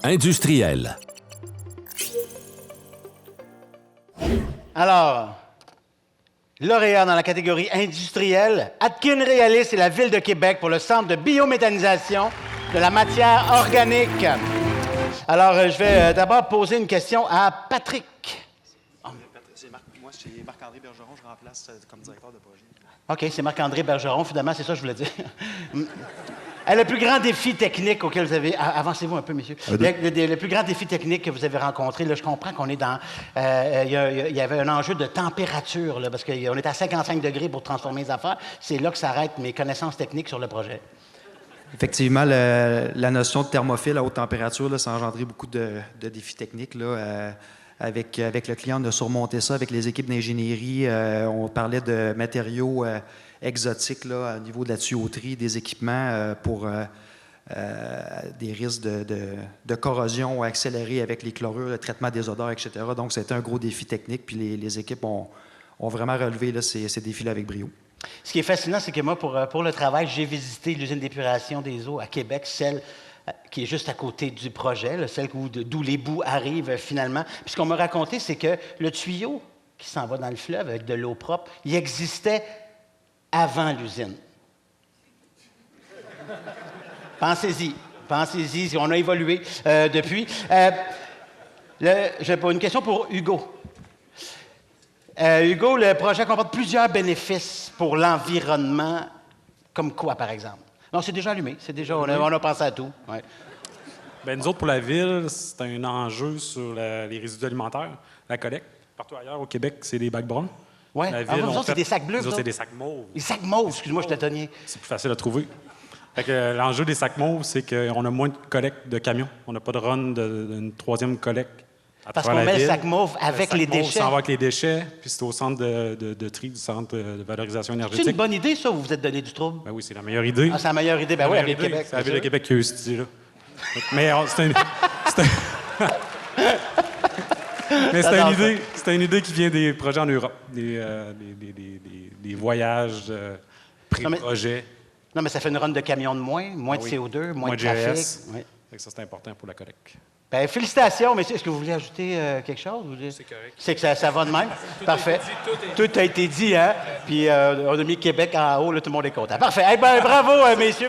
Industriel. Alors, lauréat dans la catégorie industrielle, Atkin Realis et la Ville de Québec pour le Centre de biométhanisation de la matière organique. Alors, je vais d'abord poser une question à Patrick. Moi, c'est Marc-André Bergeron, je remplace comme directeur de projet. OK, c'est Marc-André Bergeron, finalement, c'est ça que je voulais dire. Le plus grand défi technique auquel vous avez... Avancez-vous un peu, messieurs. Le plus grand défi technique que vous avez rencontré, là, je comprends qu'on est dans... Il y avait un enjeu de température, là, parce qu'on est à 55 degrés pour transformer les affaires. C'est là que s'arrêtent mes connaissances techniques sur le projet. Effectivement, la notion de thermophile à haute température, là, ça a engendré beaucoup de défis techniques. Là, avec le client, on a surmonté ça avec les équipes d'ingénierie. On parlait de matériaux exotiques là, au niveau de la tuyauterie, des équipements pour des risques de corrosion accélérée avec les chlorures, le traitement des odeurs, etc. Donc, c'était un gros défi technique. Puis les équipes ont vraiment relevé là, ces défis-là avec brio. Ce qui est fascinant, c'est que moi, pour le travail, j'ai visité l'usine d'épuration des eaux à Québec, celle qui est juste à côté du projet, là, celle d'où les boues arrivent finalement. Puis ce qu'on m'a raconté, c'est que le tuyau qui s'en va dans le fleuve avec de l'eau propre, il existait avant l'usine. Pensez-y, on a évolué depuis. J'ai une question pour Hugo. Hugo, le projet comporte plusieurs bénéfices pour l'environnement, comme quoi, par exemple? Non, c'est déjà allumé. On a pensé à tout. Ouais. Bien, nous autres, pour la ville, c'est un enjeu sur les résidus alimentaires, la collecte. Partout ailleurs, au Québec, c'est des bacs bruns. Oui. Nous autres, c'est des sacs bleus. Nous autres, c'est des sacs mauves. Les sacs mauves, excuse-moi, je t'ai. C'est plus facile à trouver. Fait que, l'enjeu des sacs mauves, c'est qu'on a moins de collecte de camions. On n'a pas de run d'une troisième collecte. Parce qu'on met le sac mauve avec les déchets. Ça va avec les déchets, puis c'est au centre de tri du centre de valorisation énergétique. C'est une bonne idée, ça, ou vous êtes donné du trouble? Ben oui, c'est la meilleure idée. Ah, c'est la meilleure idée. Ben oui, avec Québec. C'est la Ville de Québec qui a eu cette idée-là. Mais c'est une idée qui vient des projets en Europe, des voyages pré-projet. Non, mais ça fait une run de camions de moins de CO2, moins de trafic. GS. Oui. Ça, c'est important pour la collecte. Bien, félicitations, messieurs. Est-ce que vous voulez ajouter quelque chose? C'est correct. C'est que ça va de même? Parfait. Tout a été dit, hein? Puis on a mis Québec en haut, là, tout le monde est content. Parfait. Eh bien, bravo, messieurs.